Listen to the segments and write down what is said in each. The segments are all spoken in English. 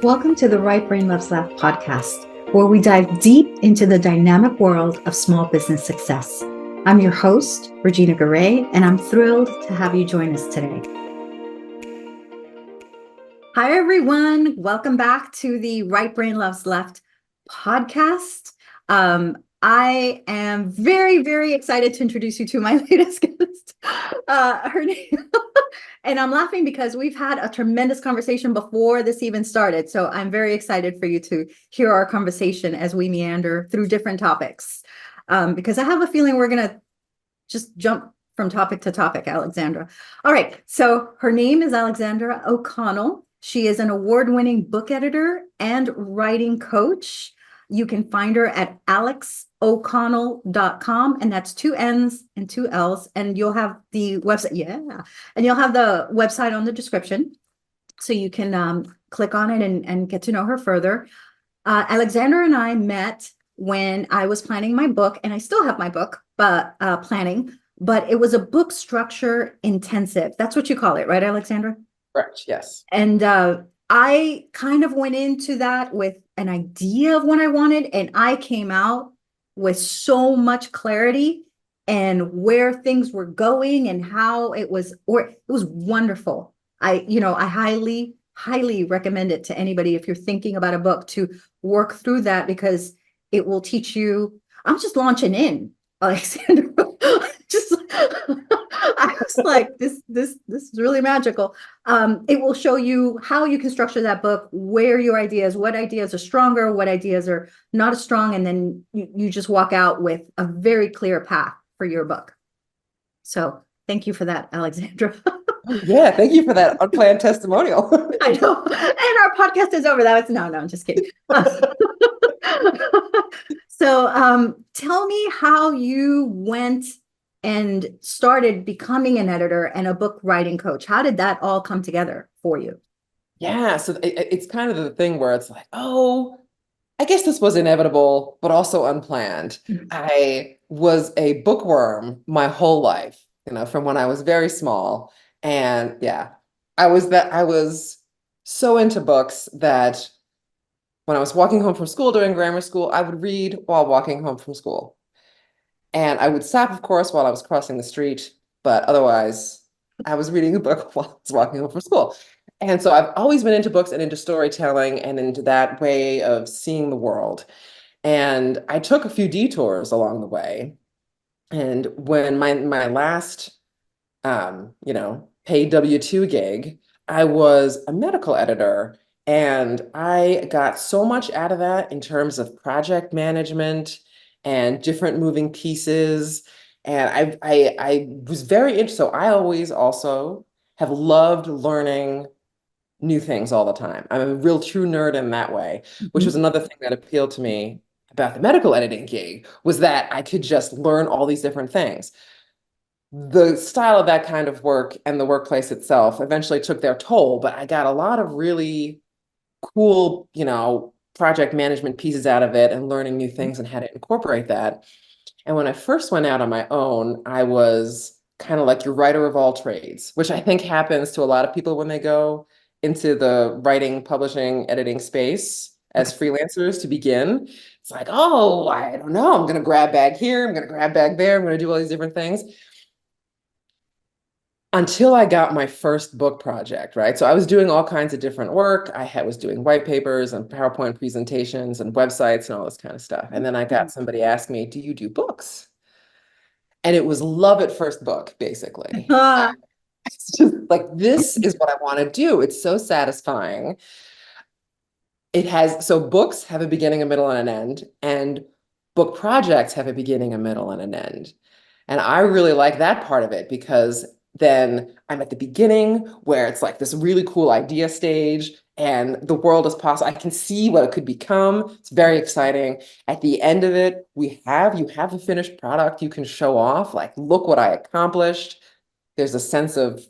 Welcome to the Right Brain Loves Left podcast, where we dive deep into the dynamic world of small business success. I'm your host, Regina Garay, and I'm thrilled to have you join us today. Hi, everyone. Welcome back to the Right Brain Loves Left podcast. I am very, very excited to introduce you to my latest guest. Her name, and I'm laughing because we've had a tremendous conversation before this even started. So I'm very excited for you to hear our conversation as we meander through different topics. Because I have a feeling we're going to just jump from topic to topic, Alexandra. All right. So her name is Alexandra O'Connell. She is an award-winning book editor and writing coach. You can find her at alexoconnell.com, and that's 2 N's and 2 L's. And you'll have the website, and you'll have the website on the description, so you can click on it and get to know her further. Alexandra and I met when I was planning my book, and I still have my book, but planning. But it was a book structure intensive. That's what you call it, right, Alexandra? Correct. Yes. And I kind of went into that with an idea of what I wanted, and I came out with so much clarity and where things were going and how it was wonderful. I highly, highly recommend it to anybody if you're thinking about a book to work through that, because it will teach you. I'm just launching in, Alexander. Just I was like, this is really magical. It will show you how you can structure that book, where your ideas, what ideas are stronger, what ideas are not as strong, and then you just walk out with a very clear path for your book. So thank you for that, Alexandra. Yeah, thank you for that unplanned testimonial. I know. And our podcast is over. No, I'm just kidding. So tell me how you went and started becoming an editor and a book writing coach. How did that all come together for you? Yeah, so it's kind of the thing where it's like, oh, I guess this was inevitable, but also unplanned. I was a bookworm my whole life, from when I was very small. And yeah, I was so into books that when I was walking home from school during grammar school, I would read while walking home from school. And I would stop, of course, while I was crossing the street, but otherwise, I was reading a book while I was walking home from school. And so I've always been into books and into storytelling and into that way of seeing the world. And I took a few detours along the way. And when my last, paid W-2 gig, I was a medical editor. And I got so much out of that in terms of project management and different moving pieces. And I was very interested. So I always also have loved learning new things all the time. I'm a real true nerd in that way, which was another thing that appealed to me about the medical editing gig, was that I could just learn all these different things. The style of that kind of work and the workplace itself eventually took their toll, but I got a lot of really cool, project management pieces out of it and learning new things and how to incorporate that. And when I first went out on my own, I was kind of like your writer of all trades, which I think happens to a lot of people when they go into the writing, publishing, editing space as freelancers to begin. It's like, oh, I don't know. I'm going to grab bag here. I'm going to grab bag there. I'm going to do all these different things. Until I got my first book project, right? So I was doing all kinds of different work. Was doing white papers and PowerPoint presentations and websites and all this kind of stuff. And then I got somebody ask me, do you do books? And it was love at first book, basically. It's just like, this is what I want to do. It's so satisfying. So books have a beginning, a middle, and an end, and book projects have a beginning, a middle, and an end. And I really like that part of it, because then I'm at the beginning where it's like this really cool idea stage and the world is possible. I can see what it could become. It's very exciting. At the end of it, you have a finished product you can show off. Like, look what I accomplished. There's a sense of,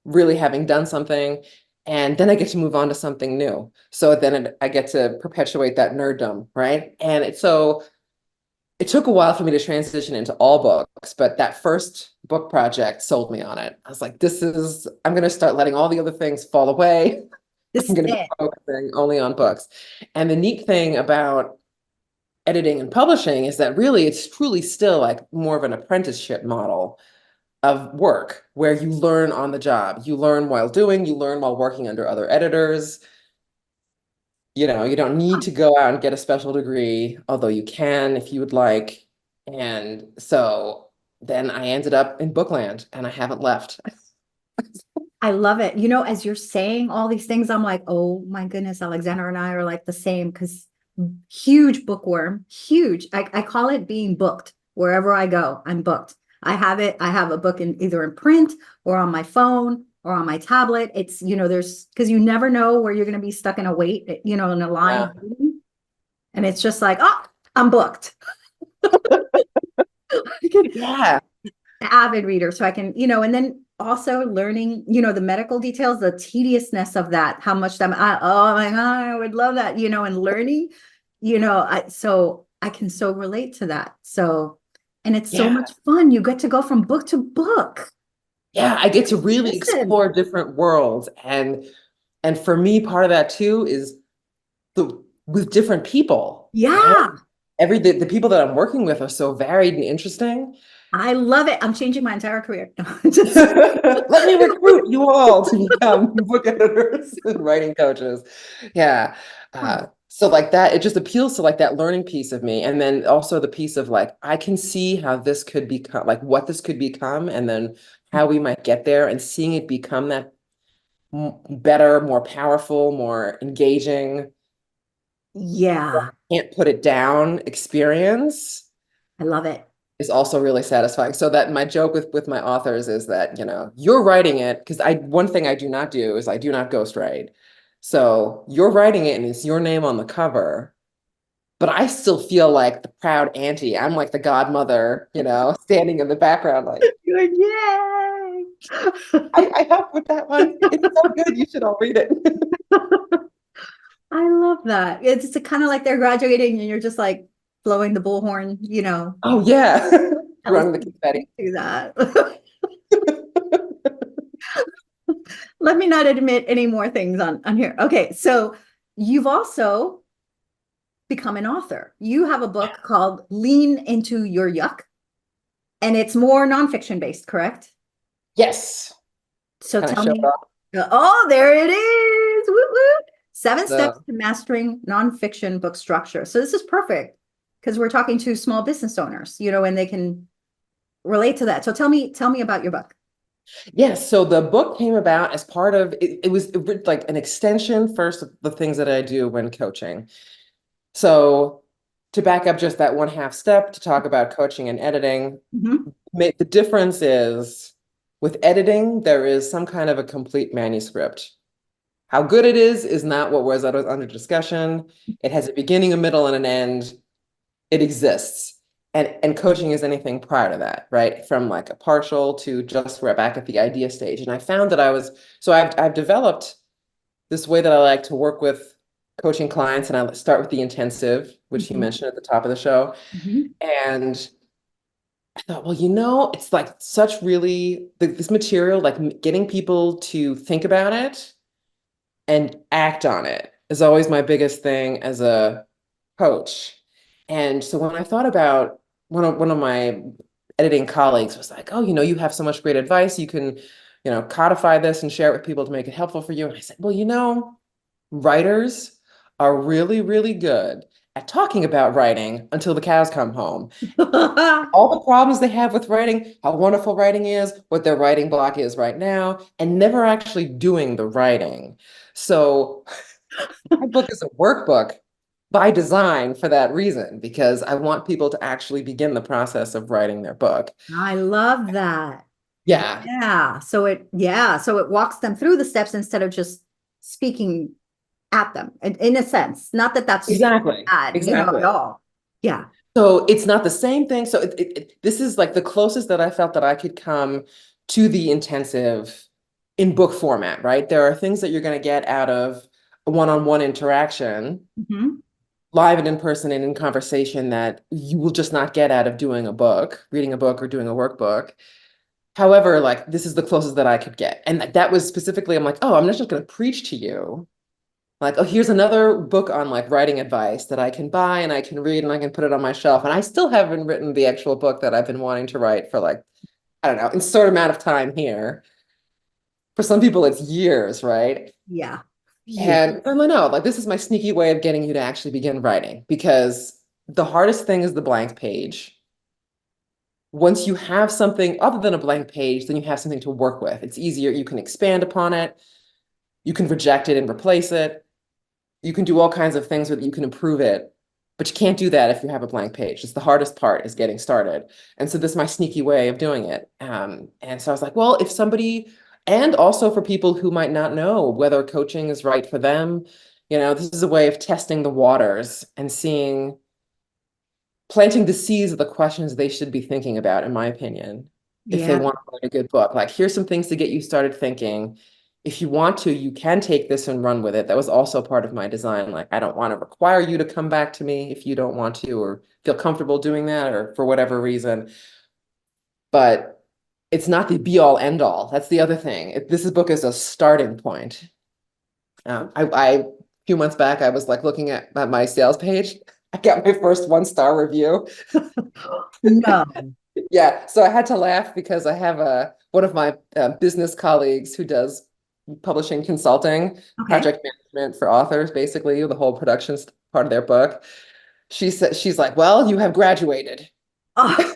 really having done something. And then I get to move on to something new. So then I get to perpetuate that nerddom, right? And it took a while for me to transition into all books, but that first book project sold me on it. I was like, I'm going to start letting all the other things fall away. This I'm is going to be it. focusing only on books. And the neat thing about editing and publishing is that really it's truly still like more of an apprenticeship model of work where you learn on the job. You learn while doing, you learn while working under other editors. You don't need to go out and get a special degree, although you can if you would like. And so then I ended up in Bookland and I haven't left. I love it. As you're saying all these things, I'm like, oh my goodness, Alexandra and I are like the same because huge bookworm, huge. I call it being booked. Wherever I go, I'm booked. I have it. I have a book in either in print or on my phone or on my tablet. It's, there's because you never know where you're going to be stuck in a wait, in a line. Yeah. And it's just like, oh, I'm booked. Yeah. Avid reader, so I can, and then also learning, the medical details, the tediousness of that, how much time oh my God, I would love that, and learning, so I can so relate to that. So, and it's so Yeah. much fun. You get to go from book to book. Yeah. I get to really Listen. explore different worlds. And for me, part of that too is the with different people, right? Yeah, The people that I'm working with are so varied and interesting. I love it. I'm changing my entire career. Just Let me recruit you all to become book editors and writing coaches. Yeah. So like that, it just appeals to like that learning piece of me. And then also the piece of like, I can see how this could become, like what this could become, and then how we might get there and seeing it become that better, more powerful, more engaging, yeah, can't put it down experience I love it. is also really satisfying. So that my joke with my authors is that, you're writing it because I one thing I do not do is I do not ghostwrite. So you're writing it and it's your name on the cover, but I still feel like the proud auntie. I'm like the godmother, standing in the background like, Good, yay. I helped with that one. It's so good. You should all read it. I love that. It's kind of like they're graduating and you're just like blowing the bullhorn, Oh yeah. at least Throwing the confetti. do that. Let me not admit any more things on here. Okay, so you've also become an author. You have a book called Lean Into Your Yuck, and it's more nonfiction based, correct? Yes. So Can I tell show it me, off? oh, there it is. Woo woo. 7 steps So to mastering nonfiction book structure. So this is perfect because we're talking to small business owners, and they can relate to that. So tell me about your book. yes, so the book came about as part of it was like an extension first of the things that I do when coaching. So to back up just that one half step to talk about coaching and editing, Mhm. the difference is with editing, there is some kind of a complete manuscript. How good it is not what was under discussion. It has a beginning, a middle, and an end. It exists. And coaching is anything prior to that, right? From like a partial to just we're back at the idea stage. And I found that I've developed this way that I like to work with coaching clients, and I start with the intensive, which you Mhm. mentioned at the top of the show. Mhm. And I thought, well, it's like such really this material, like getting people to think about it and act on it is always my biggest thing as a coach. And so when I thought about one of my editing colleagues was like, oh, you have so much great advice. You can, codify this and share it with people to make it helpful for you. And I said, well, writers are really, really good at talking about writing until the cows come home. All the problems they have with writing, how wonderful writing is, what their writing block is right now, and never actually doing the writing. So my book is a workbook by design for that reason, because I want people to actually begin the process of writing their book. I love that. Yeah, So it walks them through the steps instead of just speaking at them in a sense. Not that that's exactly. bad, at Exactly. all. Yeah. So it's not the same thing. So this is like the closest that I felt that I could come to the intensive in book format, right? There are things that you're going to get out of a one-on-one interaction, Mhm. live and in person and in conversation, that you will just not get out of doing a book, reading a book or doing a workbook. However, like this is the closest that I could get. And that was specifically, I'm like, oh, I'm not just going to preach to you. Like, oh, here's another book on like writing advice that I can buy and I can read and I can put it on my shelf. And I still haven't written the actual book that I've been wanting to write for like, I don't know, in sort of amount of time here. For some people, it's years, right? Yeah. Yeah. And I don't know, like this is my sneaky way of getting you to actually begin writing because the hardest thing is the blank page. Once you have something other than a blank page, then you have something to work with. It's easier. You can expand upon it. You can reject it and replace it. You can do all kinds of things with it. You can improve it, but you can't do that if you have a blank page. It's the hardest part is getting started. And so this is my sneaky way of doing it. And so I was like, well, if somebody, and also for people who might not know whether coaching is right for them, this is a way of testing the waters and seeing, planting the seeds of the questions they should be thinking about, in my opinion, if they Yeah. want to write a good book. Like, here's some things to get you started thinking. If you want to, you can take this and run with it. That was also part of my design. Like, I don't want to require you to come back to me if you don't want to or feel comfortable doing that or for whatever reason. But it's not the be all end all. That's the other thing. This book is a starting point. A few months back, I was like looking at my sales page. I got my first 1-star review. No. Yeah, so I had to laugh because I have one of my business colleagues who does publishing consulting, Okay. project management for authors, basically the whole production part of their book. She said she's like, "Well, you have graduated. Oh,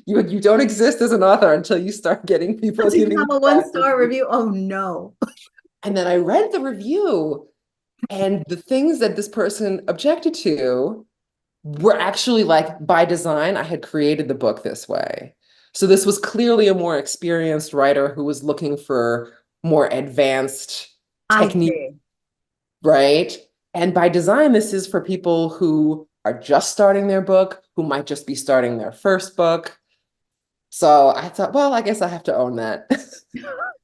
You don't exist as an author until you start getting people do you giving have you a bad one-star reviews." review? Oh no. And then I read the review, and the things that this person objected to were actually like by design. I had created the book this way. So this was clearly a more experienced writer who was looking for more advanced I technique, see. right? And by design, this is for people who are just starting their book, who might just be starting their first book. So I thought, well, I guess I have to own that.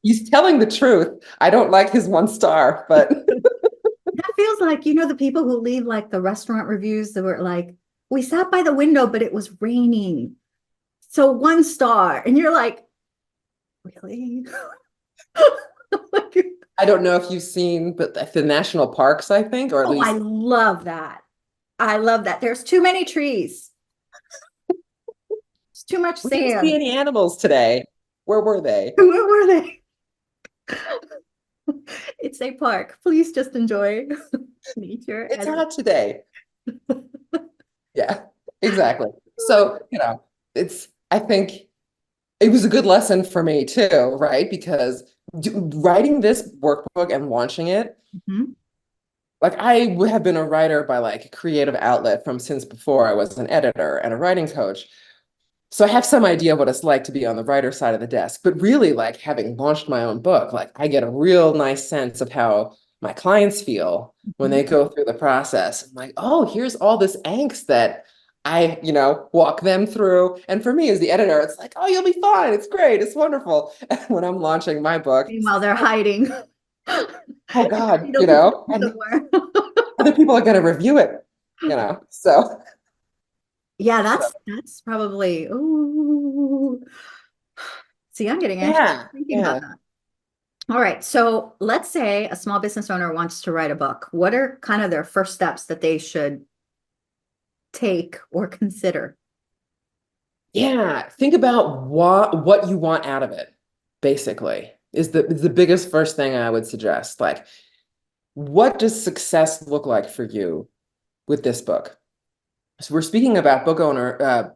He's telling the truth. I don't like his 1 star, but That feels like, the people who leave like the restaurant reviews that were like, we sat by the window, but it was raining. So 1 star. And you're like, really? I don't know if you've seen, but the national parks, I think, or at Oh, I least love that. I love that. There's too many trees. It's too much we didn't see sand. any animals today. Where were they? Where were they? It's a park. Please just enjoy nature It's as hot today. Yeah, exactly. So, I think it was a good lesson for me too, right? Because writing this workbook and launching it, Mhm. like I would have been a writer by like creative outlet from since before I was an editor and a writing coach. So I have some idea of what it's like to be on the writer side of the desk, but really like having launched my own book, like I get a real nice sense of how my clients feel when Mhm. they go through the process. I'm like, oh, here's all this angst that I, walk them through. And for me as the editor, it's like, oh, you'll be fine. It's great. It's wonderful. And when I'm launching my book, it's Meanwhile, like, they're hiding. oh God, Needle confusion and somewhere. other people are going to review it, So, Yeah, so that's probably. Ooh. See, I'm getting anxious yeah, thinking about yeah. that. All right. So let's say a small business owner wants to write a book. What are kind of their first steps that they should take or consider? Yeah, think about what you want out of it, basically, is the biggest first thing I would suggest. Like, what does success look like for you with this book? So we're speaking about book owner,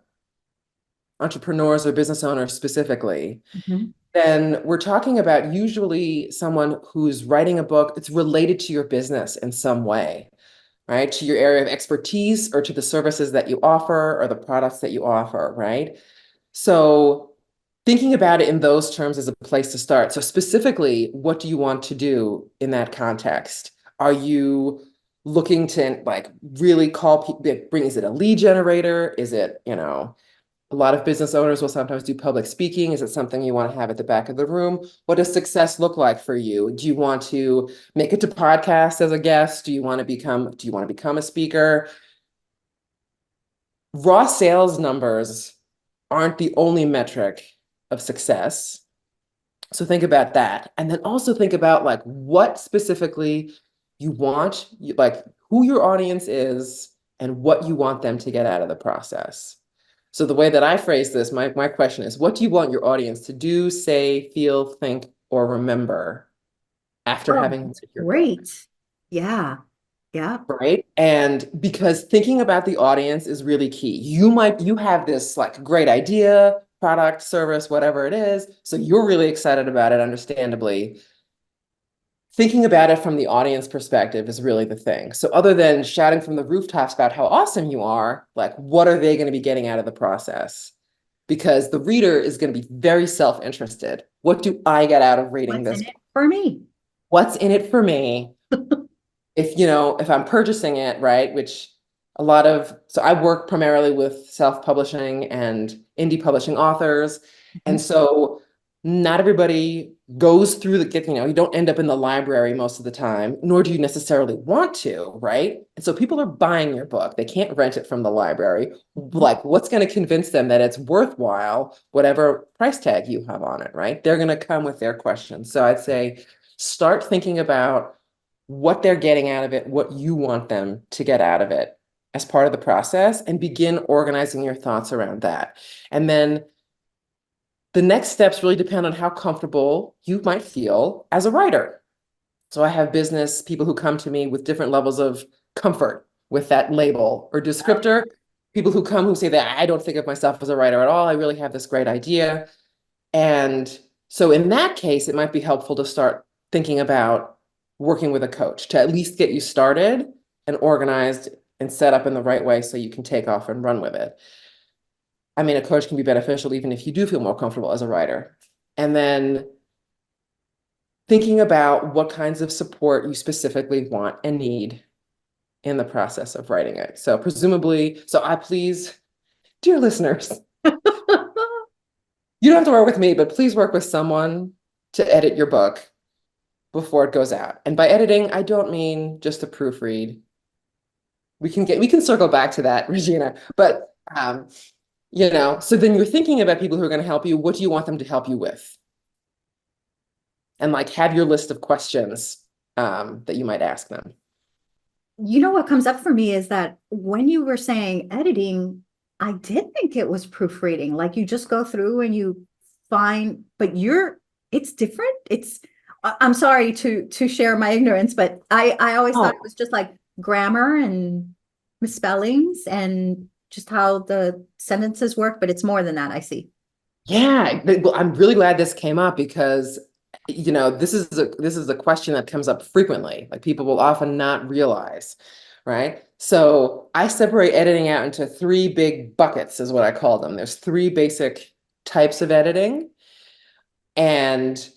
entrepreneurs or business owners specifically. Mhm. Then we're talking about usually someone who's writing a book. It's related to your business in some way, right? To your area of expertise or to the services that you offer or the products that you offer, right? So thinking about it in those terms is a place to start. So specifically, what do you want to do in that context? Are you looking to like really call people, is it a lead generator? Is it, a lot of business owners will sometimes do public speaking. Is it something you want to have at the back of the room? What does success look like for you? Do you want to make it to podcast as a guest? Do you want to become a speaker? Raw sales numbers aren't the only metric of success. So think about that. And then also think about like what specifically You want like who your audience is and what you want them to get out of the process. So the way that I phrase this, my question is, what do you want your audience to do, say, feel, think, or remember after Oh, having that's read your book? great. Yeah. Yeah. Right. And because thinking about the audience is really key. You have this like great idea, product, service, whatever it is. So you're really excited about it, understandably. Thinking about it from the audience perspective is really the thing. So other than shouting from the rooftops about how awesome you are, like what are they going to be getting out of the process? Because the reader is going to be very self-interested. What do I get out of reading What's in this it book? for me? What's in it for me? If I'm purchasing it, right, which so I work primarily with self-publishing and indie publishing authors. Mhm. And so not everybody goes through you don't end up in the library most of the time, nor do you necessarily want to, right? And so people are buying your book. They can't rent it from the library. Mhm. Like, what's going to convince them that it's worthwhile, whatever price tag you have on it, right? They're going to come with their questions. So I'd say start thinking about what they're getting out of it, what you want them to get out of it as part of the process, and begin organizing your thoughts around that. And then the next steps really depend on how comfortable you might feel as a writer. So I have business people who come to me with different levels of comfort with that label or descriptor. People who come who say that I don't think of myself as a writer at all. I really have this great idea. And so in that case, it might be helpful to start thinking about working with a coach to at least get you started and organized and set up in the right way so you can take off and run with it. I mean, a coach can be beneficial even if you do feel more comfortable as a writer. And then thinking about what kinds of support you specifically want and need in the process of writing it. So presumably, dear listeners, you don't have to work with me, but please work with someone to edit your book before it goes out. And by editing, I don't mean just a proofread. We can circle back to that, Regina. But so then you're thinking about people who are going to help you. What do you want them to help you with? And like have your list of questions that you might ask them. You know what comes up for me is that when you were saying editing, I did think it was proofreading. Like you just go through and you find, but it's different. I'm sorry to share my ignorance, but I always thought it Oh, was just like grammar and misspellings and just how the sentences work, but it's more than that, I see. yeah. Well, I'm really glad this came up because this is a question that comes up frequently. Like people will often not realize, right? So I separate editing out into three big buckets, is what I call them. There's three basic types of editing, and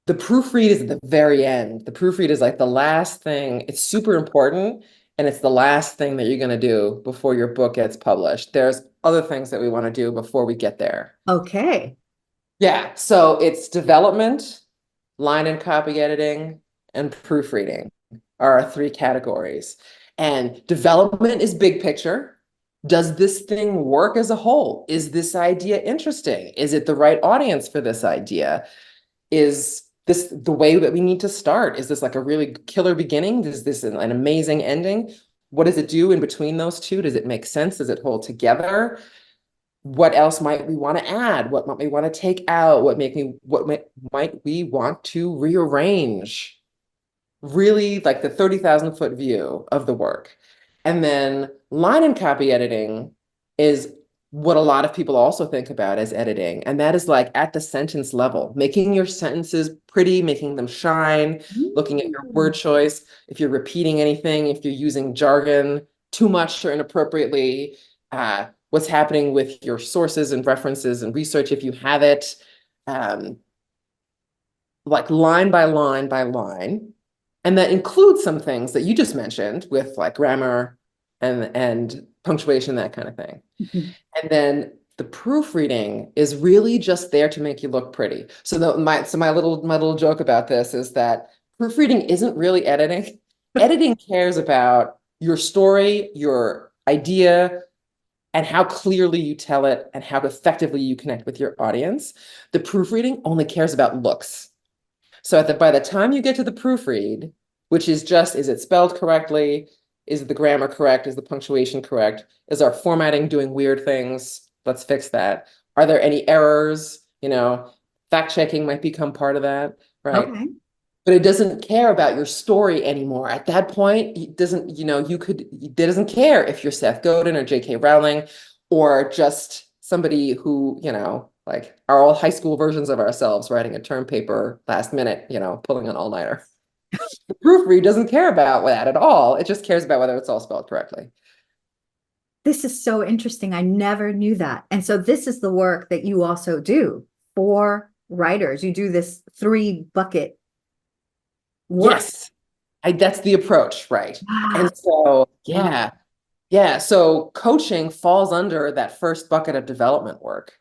the proofread is at the very end. The proofread is like the last thing. It's super important, and it's the last thing that you're going to do before your book gets published. There's other things that we want to do before we get there. Okay. Yeah, so it's development, line and copy editing, and proofreading are our three categories. And development is big picture. Does this thing work as a whole? Is this idea interesting? Is it the right audience for this idea? Is this the way that we need to start? Is this like a really killer beginning? Is this an amazing ending? What does it do in between those two? Does it make sense? Does it hold together? What else might we want to add? What might we want to take out? Might we want to rearrange? Really like the 30,000 foot view of the work. And then line and copy editing is what a lot of people also think about as editing. And that is like at the sentence level, making your sentences pretty, making them shine, looking at your Mm. word choice, if you're repeating anything, if you're using jargon too much or inappropriately, what's happening with your sources and references and research if you have it. Um, like line by line by line. And that includes some things that you just mentioned with like grammar and punctuation, that kind of thing. Mhm. And then the proofreading is really just there to make you look pretty. So my little joke about this is that proofreading isn't really editing. Editing cares about your story, your idea, and how clearly you tell it and how effectively you connect with your audience. The proofreading only cares about looks. So by the time you get to the proofread, which is just, is it spelled correctly? Is the grammar correct? Is the punctuation correct? Is our formatting doing weird things? Let's fix that. Are there any errors? Fact checking might become part of that, right? Okay. But it doesn't care about your story anymore. At that point, it doesn't, it doesn't care if you're Seth Godin or J.K. Rowling or just somebody who, like are all high school versions of ourselves writing a term paper last minute, pulling an all-nighter. The proofread doesn't care about that at all. It just cares about whether it's all spelled correctly. This is so interesting. I never knew that. And so this is the work that you also do for writers. You do this 3 bucket work. Yes, that's the approach, right? Wow. And so, yeah, yeah. So coaching falls under that first bucket of development work.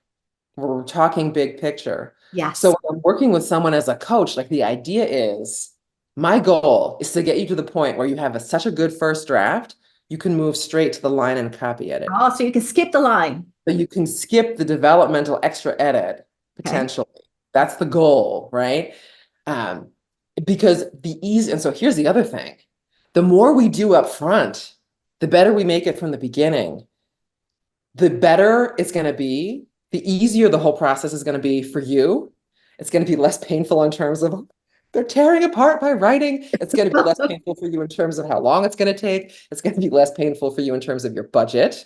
We're talking big picture. So Yes. when I'm working with someone as a coach, like the idea is my goal is to get you to the point where you have such a good first draft, you can move straight to the line and copy edit. Oh, so you can skip the line. But you can skip the developmental extra edit Okay. potentially. That's the goal, right? Um, because the ease, and so here's the other thing. The more we do up front, the better we make it from the beginning, the better it's going to be, the easier the whole process is going to be for you. It's going to be less painful in terms of they're tearing apart my writing. It's going to be less painful for you in terms of how long it's going to take. It's going to be less painful for you in terms of your budget.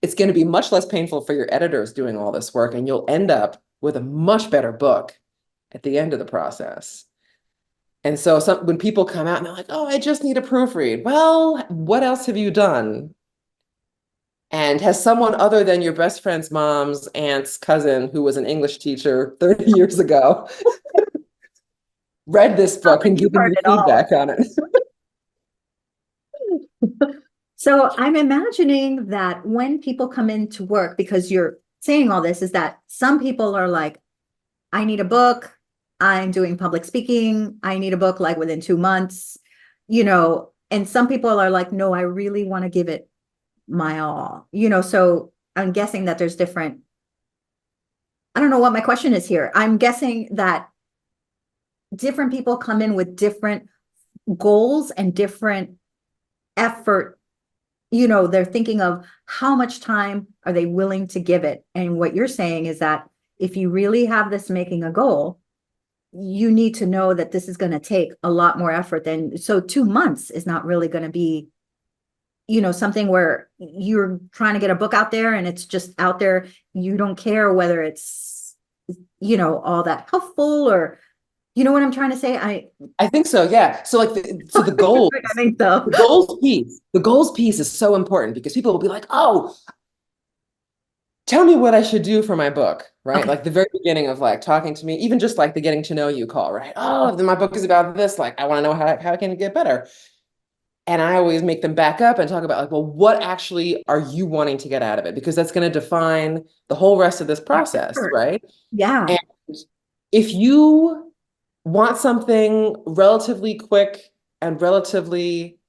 It's going to be much less painful for your editors doing all this work, and you'll end up with a much better book at the end of the process. And so when people come out and they're like, oh, I just need a proofread. Well, what else have you done? And has someone other than your best friend's mom's aunt's cousin, who was an English teacher 30 years ago, read this Not book like and you've given heard you it all. feedback on it? So I'm imagining that when people come into work, because you're saying all this, is that some people are like, I need a book. I'm doing public speaking. I need a book like within 2 months, and some people are like, no, I really want to give it my all, so I'm guessing that there's different. I don't know what my question is here. I'm guessing that different people come in with different goals and different effort. They're thinking of how much time are they willing to give it. And what you're saying is that if you really have this making a goal, you need to know that this is going to take a lot more effort than, so 2 months is not really going to be, something where you're trying to get a book out there and it's just out there. You don't care whether it's, all that helpful, or, what I'm trying to say? I think so, yeah. So like so I think so. the goals piece is so important because people will be like, oh, tell me what I should do for my book, right? Okay. Like the very beginning of like talking to me, even just like the getting to know you call, right? Oh, my book is about this. Like, I want to know how I can get better. And I always make them back up and talk about like, well, what actually are you wanting to get out of it? Because that's going to define the whole rest of this process, Effort. right? Yeah. And if you want something relatively quick and relatively,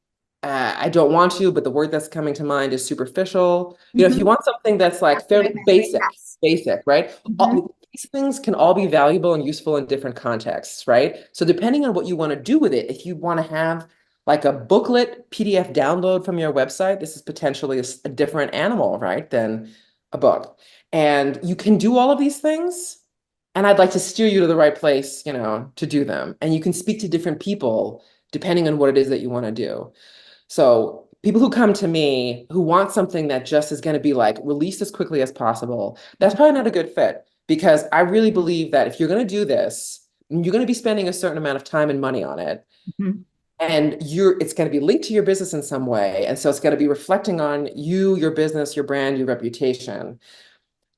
I don't want to, but the word that's coming to mind is superficial. If you Mhm. want something that's like That's what fairly I meant. basic, Yes. right? Mhm. These things can all be valuable and useful in different contexts, right? So depending on what you want to do with it, if you want to have like a booklet PDF download from your website, this is potentially a different animal, right, than a book. And you can do all of these things. And I'd like to steer you to the right place, to do them. And you can speak to different people depending on what it is that you want to do. So people who come to me who want something that just is going to be like released as quickly as possible, that's probably not a good fit because I really believe that if you're going to do this, you're going to be spending a certain amount of time and money on it. Mhm. And it's going to be linked to your business in some way. And so it's going to be reflecting on you, your business, your brand, your reputation.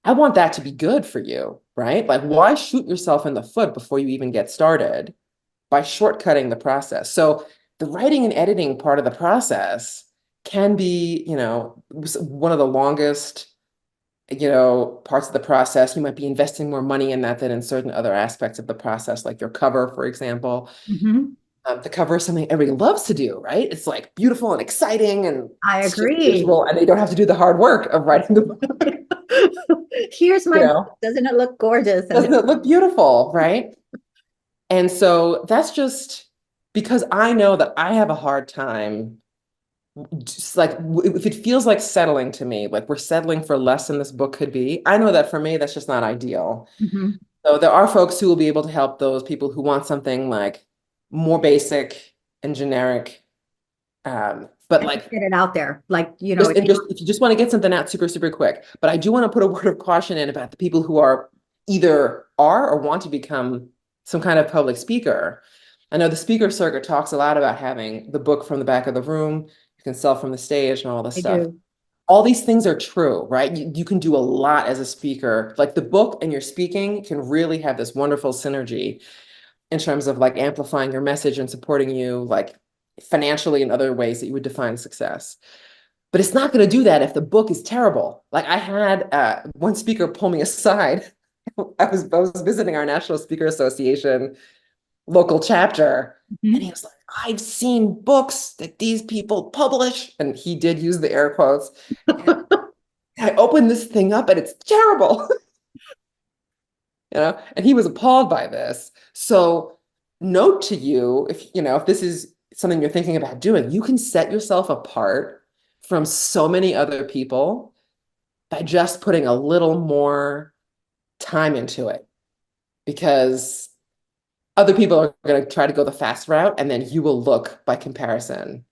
I want that to be good for you, right? Like, why shoot yourself in the foot before you even get started by shortcutting the process? So the writing and editing part of the process can be, one of the longest, parts of the process. You might be investing more money in that than in certain other aspects of the process, like your cover, for example. Mhm. The cover is something everybody loves to do, right? It's like beautiful and exciting and I it's just agree. visual, and they don't have to do the hard work of writing the book, Here's you my book. know? Doesn't it look gorgeous? And Doesn't it look beautiful, right? And so that's just because I know that I have a hard time, just like if it feels like settling to me, like we're settling for less than this book could be. I know that for me, that's just not ideal. Mhm. So there are folks who will be able to help those people who want something like more basic and generic. But And just like get it out there. Like, just and just if you just want to get something out super, super quick. But I do want to put a word of caution in about the people who are either are or want to become some kind of public speaker. I know the speaker circuit talks a lot about having the book from the back of the room, you can sell from the stage and all this I stuff. do. All these things are true, right? You can do a lot as a speaker. Like the book and your speaking can really have this wonderful synergy in terms of like amplifying your message and supporting you like financially in other ways that you would define success. But it's not going to do that if the book is terrible. Like I had one speaker pull me aside. I was visiting our National Speaker Association local chapter, and he Mhm. was like, "I've seen books that these people publish," and he did use the air quotes. And I opened this thing up, and it's terrible. And he was appalled by this. So, note to you, if this is something you're thinking about doing, you can set yourself apart from so many other people by just putting a little more time into it because other people are going to try to go the fast route and then you will look by comparison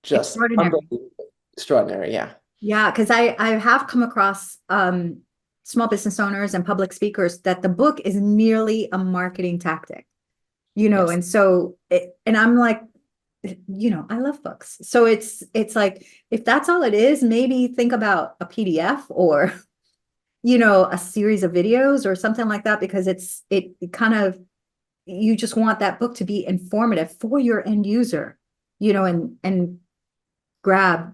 just Extraordinary. unbelievably extraordinary. Yeah. Yeah, because I have come across small business owners and public speakers that the book is merely a marketing tactic, Yes. and so and I'm like, I love books. So it's like if that's all it is, maybe think about a PDF or a series of videos or something like that because it kind of you just want that book to be informative for your end user, and grab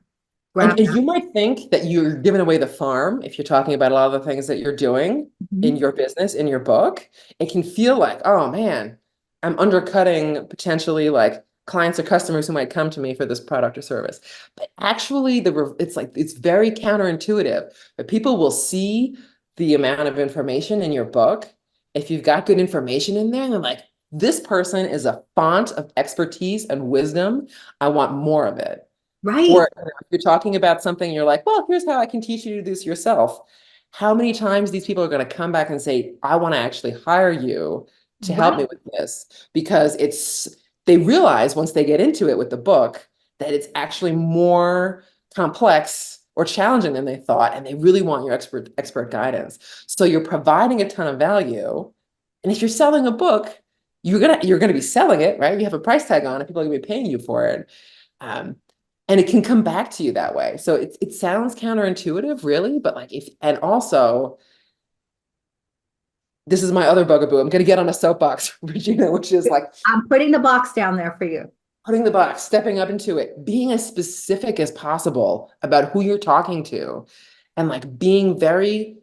grab And that. you might think that you're giving away the farm if you're talking about a lot of the things that you're doing in Mhm. your business, in your book. It can feel like, oh man, I'm undercutting potentially like clients or customers who might come to me for this product or service. But actually, it's very counterintuitive. But people will see the amount of information in your book. If you've got good information in there, they're like, this person is a font of expertise and wisdom. I want more of it. Right, Or if you're talking about something, you're like, well, here's how I can teach you to do this yourself. How many times these people are going to come back and say, I want to actually hire you to help me right. with this? Because they realize once they get into it with the book that it's actually more complex or challenging than they thought, and they really want your expert guidance. So you're providing a ton of value. And if you're selling a book, you're gonna be selling it, right? You have a price tag on it, people are gonna be paying you for it. Um, and it can come back to you that way. So it sounds counterintuitive, really, but like and also this is my other bugaboo. I'm gonna get on a soapbox, Regina, which is like I'm putting the box down there for you. putting the box, stepping up into it, being as specific as possible about who you're talking to, and like being very,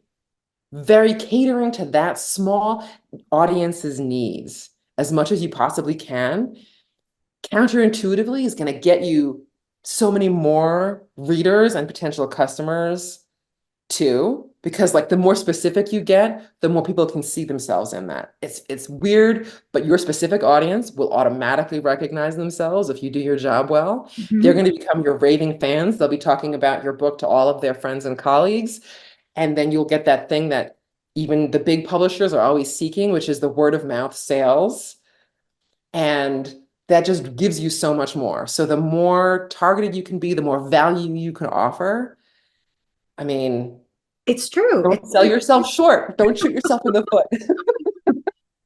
very catering to that small audience's needs as much as you possibly can. Counterintuitively is going to get you so many more readers and potential customers too, because like the more specific you get, the more people can see themselves in that. It's weird, but your specific audience will automatically recognize themselves if you do your job well. They're Mhm. going to become your raving fans. They'll be talking about your book to all of their friends and colleagues, and then you'll get that thing that even the big publishers are always seeking, which is the word of mouth sales. And that just gives you so much more. So the more targeted you can be, the more value you can offer. I mean, It's true. don't sell yourself short. Don't shoot yourself in the foot.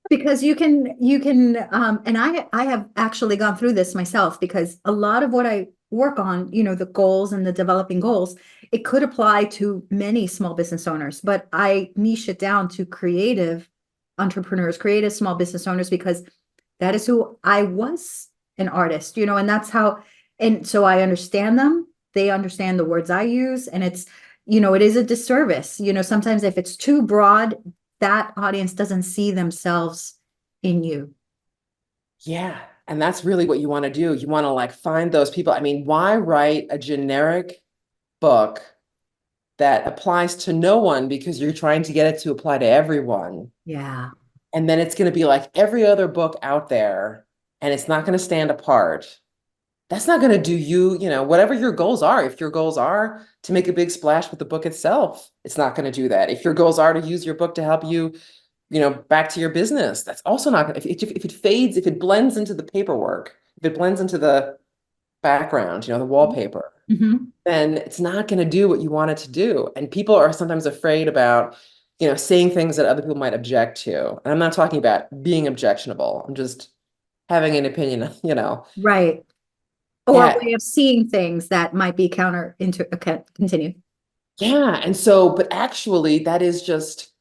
Because you can and I have actually gone through this myself because a lot of what I work on, the goals and the developing goals, it could apply to many small business owners, but I niche it down to creative entrepreneurs, creative small business owners, because that is who I was, an artist, and that's how, and so I understand them, they understand the words I use, and it is a disservice, sometimes if it's too broad, that audience doesn't see themselves in you. Yeah. And that's really what you want to do. You want to like find those people. I mean, why write a generic book that applies to no one because you're trying to get it to apply to everyone? Yeah. And then it's going to be like every other book out there. and it's not going to stand apart, that's not going to do you, whatever your goals are. If your goals are to make a big splash with the book itself, it's not going to do that. If your goals are to use your book to help you, back to your business, that's also not going to, if it fades, if it blends into the paperwork, if it blends into the background, the wallpaper, Mhm. then it's not going to do what you want it to do. And people are sometimes afraid about, saying things that other people might object to. And I'm not talking about being objectionable. I'm just having an opinion, Right. Or a Yeah, way of seeing things that might be counter into, okay, continue. yeah. And so, but actually, that is just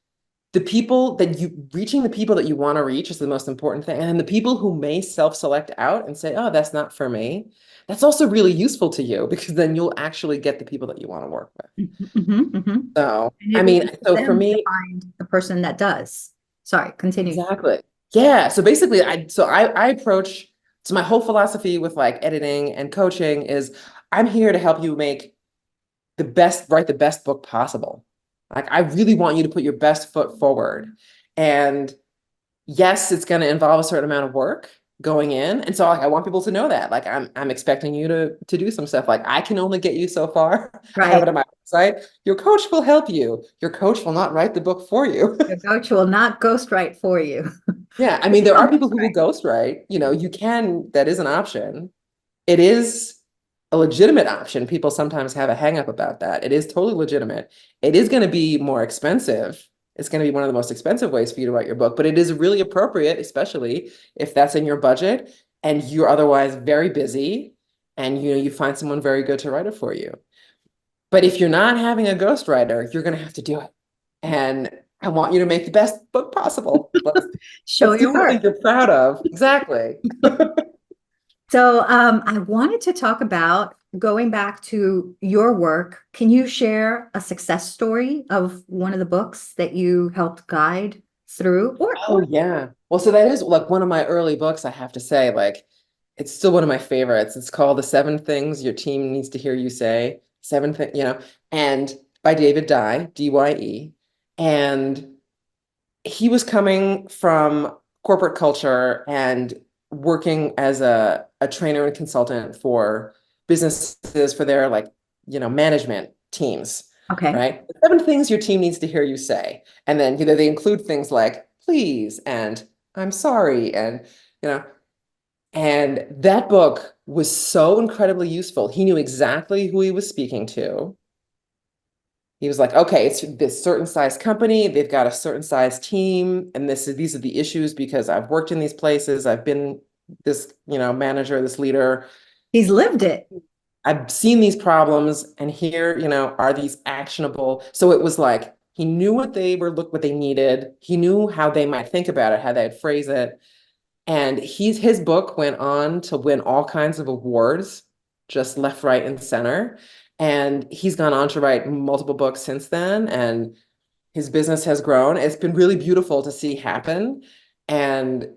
the people that you reaching the people that you want to reach is the most important thing. And then the people who may self-select out and say, oh, that's not for me, that's also really useful to you because then you'll actually get the people that you want to work with. Mhm, mhm. So, And I it mean, leaves so for them to me, find the person that does. Sorry, continue. exactly. Yeah. So basically, I approach, so my whole philosophy with like editing and coaching is I'm here to help you write the best book possible. Like, I really want you to put your best foot forward. And yes, it's going to involve a certain amount of work going in. And so like, I want people to know that. Like, I'm expecting you to do some stuff. Like, I can only get you so far. I have Right. it on my website. Your coach will help you. Your coach will not write the book for you. Your coach will not ghostwrite for you. Yeah, I It's mean, there not are people who will ghostwrite. ghostwrite. That is an option. It is a legitimate option. People sometimes have a hang up about that. It is totally legitimate. It is going to be more expensive. It's going to be one of the most expensive ways for you to write your book, but it is really appropriate, especially if that's in your budget and you're otherwise very busy and you find someone very good to write it for you. But if you're not having a ghostwriter, you're going to have to do it. And I want you to make the best book possible. Show Let's do your something work. you're proud of. Exactly. So I wanted to talk about going back to your work. Can you share a success story of one of the books that you helped guide through? Oh yeah. Well, so that is like one of my early books, I have to say. Like, it's still one of my favorites. It's called The Seven Things Your Team Needs to Hear You Say. Seven things, and by David Dye. And he was coming from corporate culture and working as a trainer and consultant for businesses for their like, management teams, Okay. right? The seven things your team needs to hear you say. And then, they include things like please and I'm sorry you know, and that book was so incredibly useful. He knew exactly who he was speaking to. He was like, okay, it's this certain size company. They've got a certain size team. And these are the issues because I've worked in these places. I've been this, manager, this leader. He's lived it. I've seen these problems and here, are these actionable. So it was like he knew what they needed. He knew how they might think about it, how they'd phrase it. And his book went on to win all kinds of awards, just left, right, and center. And he's gone on to write multiple books since then, and his business has grown. It's been really beautiful to see happen. And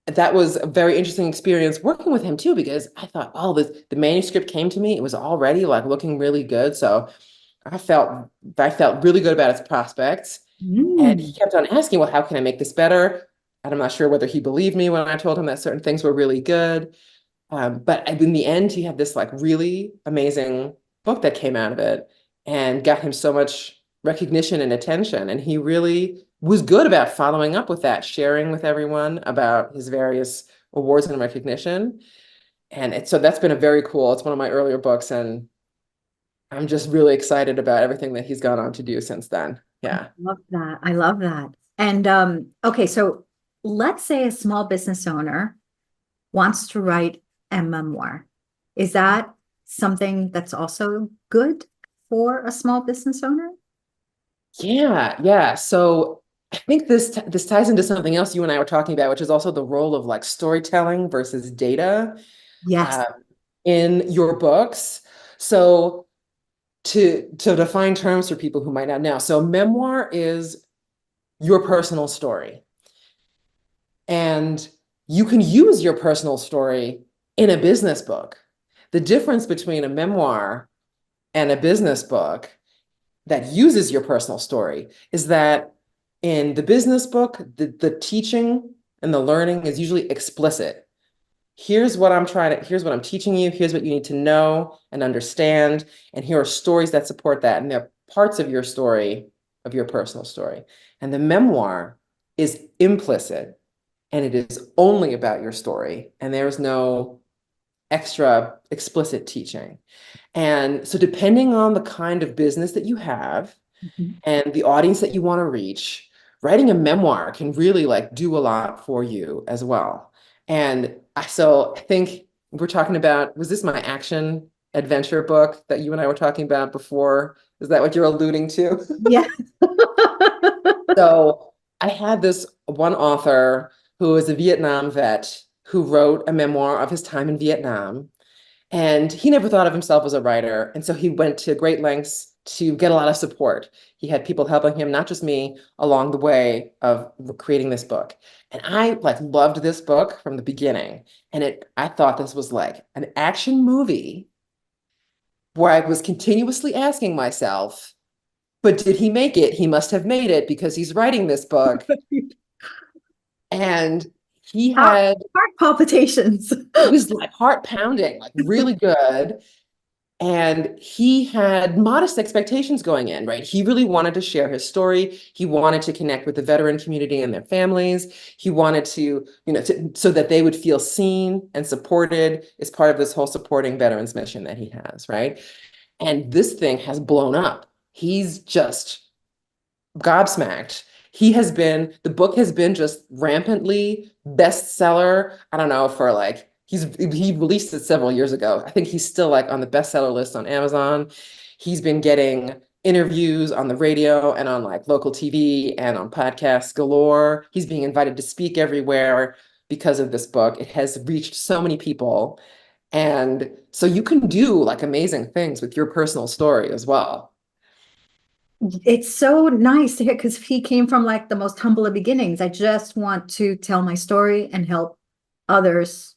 that was a very interesting experience working with him too, because I thought, oh, the manuscript came to me. It was already like looking really good. So I felt I felt really good about its prospects. And he Mm. kept on asking, well, how can I make this better? And I'm not sure whether he believed me when I told him that certain things were really good. But in the end, he had this like really amazing book that came out of it and got him so much recognition and attention. And he really was good about following up with that, sharing with everyone about his various awards and recognition. So that's been a very cool, it's one of my earlier books, and I'm just really excited about everything that he's gone on to do since then. Yeah. Love that. I love that. And okay, so let's say a small business owner wants to write a memoir. Is that something that's also good for a small business owner? Yeah, yeah. So I think this ties into something else you and I were talking about, which is also the role of like storytelling versus data Yes. uh, in your books. So to define terms for people who might not know, so memoir is your personal story, and you can use your personal story in a business book. The difference between a memoir and a business book that uses your personal story is that in the business book, the teaching and the learning is usually explicit. here's what I'm teaching you, here's what you need to know and understand, and here are stories that support that. And they're parts of your story, of your personal story. And the memoir is implicit and it is only about your story, and there's no extra explicit teaching. And so, depending on the kind of business that you have Mhm. and the audience that you want to reach, writing a memoir can really like do a lot for you as well. And so I think we're talking about, was this my action adventure book that you and I were talking about before? Is that what you're alluding to? Yeah. So I had this one author who was a Vietnam vet who wrote a memoir of his time in Vietnam. And he never thought of himself as a writer. And so he went to great lengths to get a lot of support. He had people helping him, not just me, along the way of creating this book. And I like loved this book from the beginning. And I thought this was like an action movie where I was continuously asking myself, but did he make it? He must have made it because he's writing this book. And he Heart, had, heart palpitations. it was like heart pounding, like really good. And he had modest expectations going in, right? He really wanted to share his story. He wanted to connect with the veteran community and their families. He wanted so that they would feel seen and supported as part of this whole supporting veterans mission that he has, right? And this thing has blown up. He's just gobsmacked. The book has been just rampantly bestseller. I don't know, for like, he released it several years ago. I think he's still like on the bestseller list on Amazon. He's been getting interviews on the radio and on like local TV and on podcasts galore. He's being invited to speak everywhere because of this book. It has reached so many people. And so you can do like amazing things with your personal story as well. It's so nice to hear because he came from like the most humble of beginnings. I just want to tell my story and help others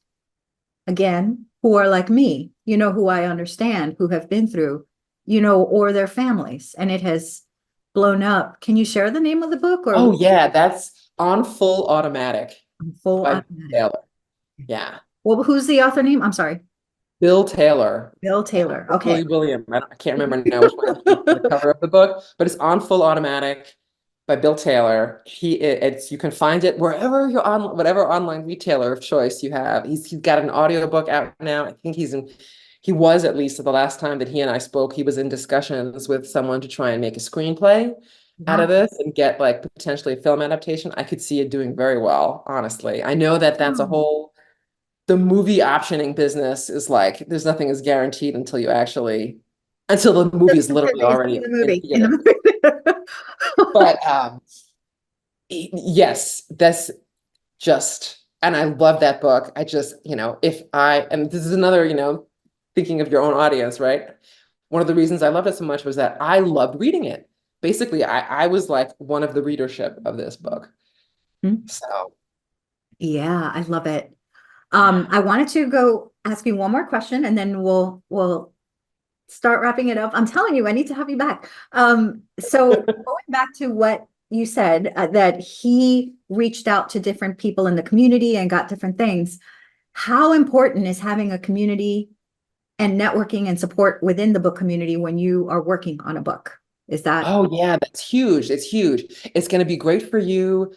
again who are like me, who I understand, who have been through, or their families. And it has blown up. Can you share the name of the book or Oh yeah, that's On Full Automatic full by automatic? Taylor. Yeah. Well, who's the author name? I'm sorry. Bill Taylor. Bill Taylor. Okay. Billy William. I can't remember now which one is on the cover of the book, but it's On Full Automatic by Bill Taylor. It's you can find it wherever you're on whatever online retailer of choice you have. He's got an audiobook out now. I think he was at least the last time that he and I spoke, he was in discussions with someone to try and make a screenplay out of Wow. this and get like potentially a film adaptation. I could see it doing very well, honestly. I know that that's a whole the movie optioning business is like there's nothing is guaranteed until the movie is literally You already see the in movie. In the theater. movie. But yes, that's just and I love that book. I just, if I and this is another, thinking of your own audience, right? One of the reasons I loved it so much was that I loved reading it. Basically, I was like one of the readership of this book. So Yeah, I love it. yeah. I wanted to go ask you one more question and then we'll start wrapping it up. I'm telling you, I need to have you back. So going back to what you said, that he reached out to different people in the community and got different things. How important is having a community and networking and support within the book community when you are working on a book? Is that Oh yeah, that's huge. It's huge. It's going to be great for you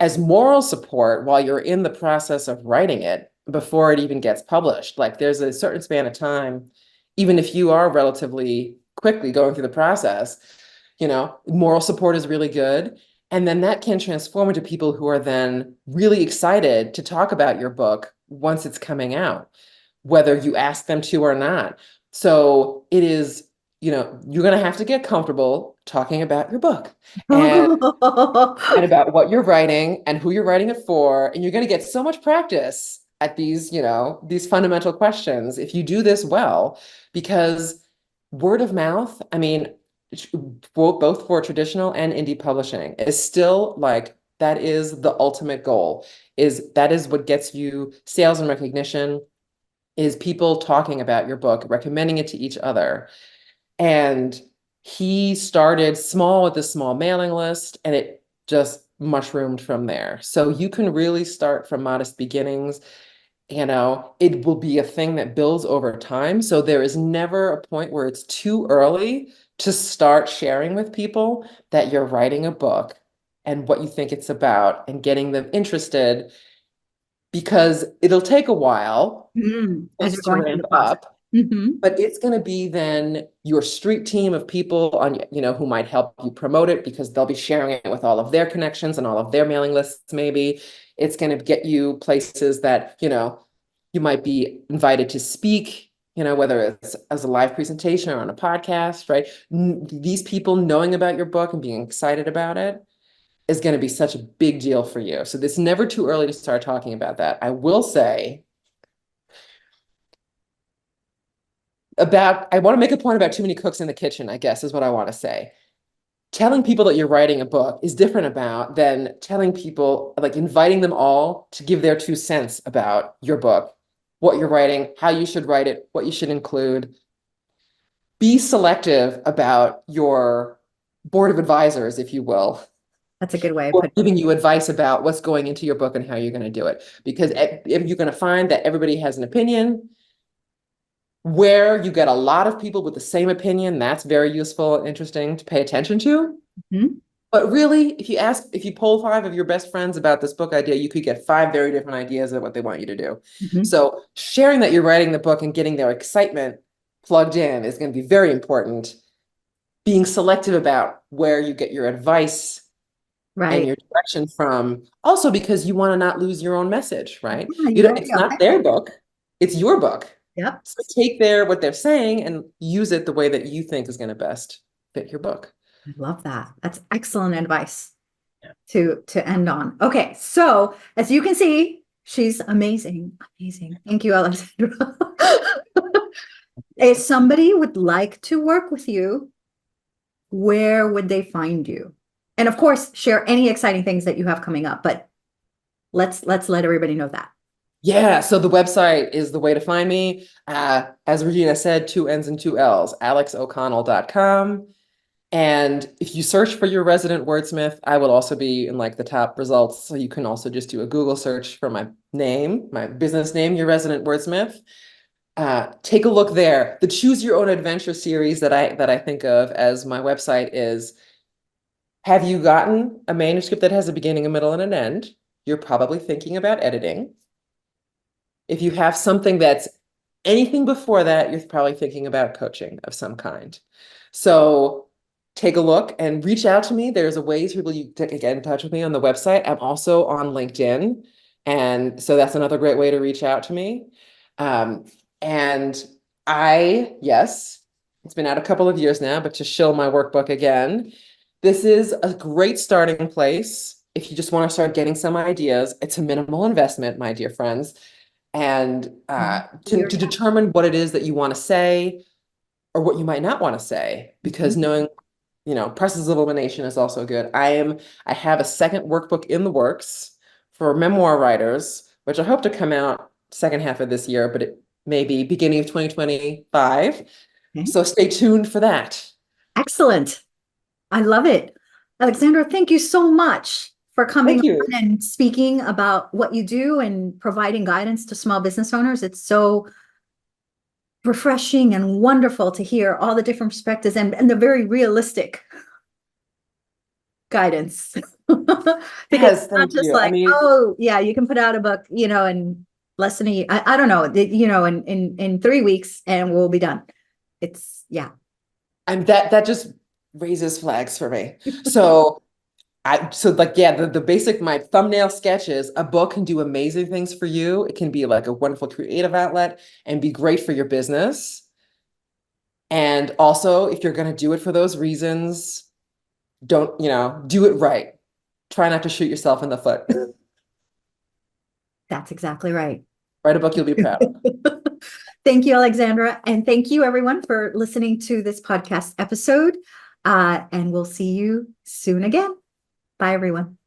as moral support while you're in the process of writing it before it even gets published. Like there's a certain span of time, even if you are relatively quickly going through the process, moral support is really good. And then that can transform into people who are then really excited to talk about your book once it's coming out, whether you ask them to or not. So it is, you're going to have to get comfortable talking about your book. And about what you're writing and who you're writing it for. And you're going to get so much practice at these fundamental questions if you do this well, because word of mouth, I mean, both for traditional and indie publishing is still like that is the ultimate goal. That is what gets you sales and recognition is people talking about your book, recommending it to each other. And he started small with a small mailing list and it just mushroomed from there. So you can really start from modest beginnings it will be a thing that builds over time. So there is never a point where it's too early to start sharing with people that you're writing a book and what you think it's about and getting them interested, because it'll take a while As you're things to going through ramp the process. up, Hmm. but it's going to be then your street team of people on, who might help you promote it because they'll be sharing it with all of their connections and all of their mailing lists, maybe. It's going to get you places that, you might be invited to speak, whether it's as a live presentation or on a podcast, right? These people knowing about your book and being excited about it is going to be such a big deal for you. So it's never too early to start talking about that. I will say, I want to make a point about too many cooks in the kitchen, I guess, is what I want to say. Telling people that you're writing a book is different than telling people, like inviting them all to give their 2 cents about your book, what you're writing, how you should write it, what you should include. Be selective about your board of advisors, if you will, That's a good way of or putting giving you advice about what's going into your book and how you're going to do it. Because if you're going to find that everybody has an opinion, where you get a lot of people with the same opinion, that's very useful and interesting to pay attention to. it. Hmm. But really, if you poll 5 of your best friends about this book idea, you could get 5 very different ideas of what they want you to do. Hmm. So sharing that you're writing the book and getting their excitement plugged in is going to be very important. Being selective about where you get your advice and Right. your direction from, also because you want to not lose your own message, right? Yeah, you're very It's not authentic. their book, it's your book. Yep. So take what they're saying and use it the way that you think is going to best fit your book. I love that. That's excellent advice to end on. Okay, so as you can see, she's amazing. Amazing. Thank you, Alexandra. If somebody would like to work with you, where would they find you? And of course, share any exciting things that you have coming up, but let's let everybody know that. Yeah, so the website is the way to find me. As Regina said, 2 N's and 2 L's, alexoconnell.com. And if you search for your resident wordsmith, I will also be in like the top results. So you can also just do a Google search for my name, my business name, your resident wordsmith. Take a look there. The Choose Your Own Adventure series that I think of as my website is, have you gotten a manuscript that has a beginning, a middle, and an end? You're probably thinking about editing. If you have something that's anything before that, you're probably thinking about coaching of some kind. So take a look and reach out to me. There's a ways people you to get in touch with me on the website. I'm also on LinkedIn. And so that's another great way to reach out to me. Um, and yes, it's been out a couple of years now, but to show my workbook again, this is a great starting place. If you just want to start getting some ideas, it's a minimal investment, my dear friends. And to determine what it is that you want to say or what you might not want to say, because knowing, process of elimination is also good. I have a second workbook in the works for memoir writers, which I hope to come out second half of this year, but it may be beginning of 2025. Okay. So stay tuned for that. Excellent. I love it. Alexandra, thank you so much for coming Thank you. on and speaking about what you do and providing guidance to small business owners. It's so refreshing and wonderful to hear all the different perspectives and the very realistic guidance. Because Yes, it's not thank just you. I like, mean, oh, yeah, you can put out a book, in less than I don't know, in 3 weeks and we'll be done. It's, yeah. that just raises flags for me. So the basic, my thumbnail sketch is a book can do amazing things for you. It can be like a wonderful creative outlet and be great for your business. And also, if you're going to do it for those reasons, don't, do it right. Try not to shoot yourself in the foot. That's exactly right. Write a book you'll be proud of. Thank you, Alexandra. And thank you, everyone, for listening to this podcast episode. And we'll see you soon again. Bye, everyone.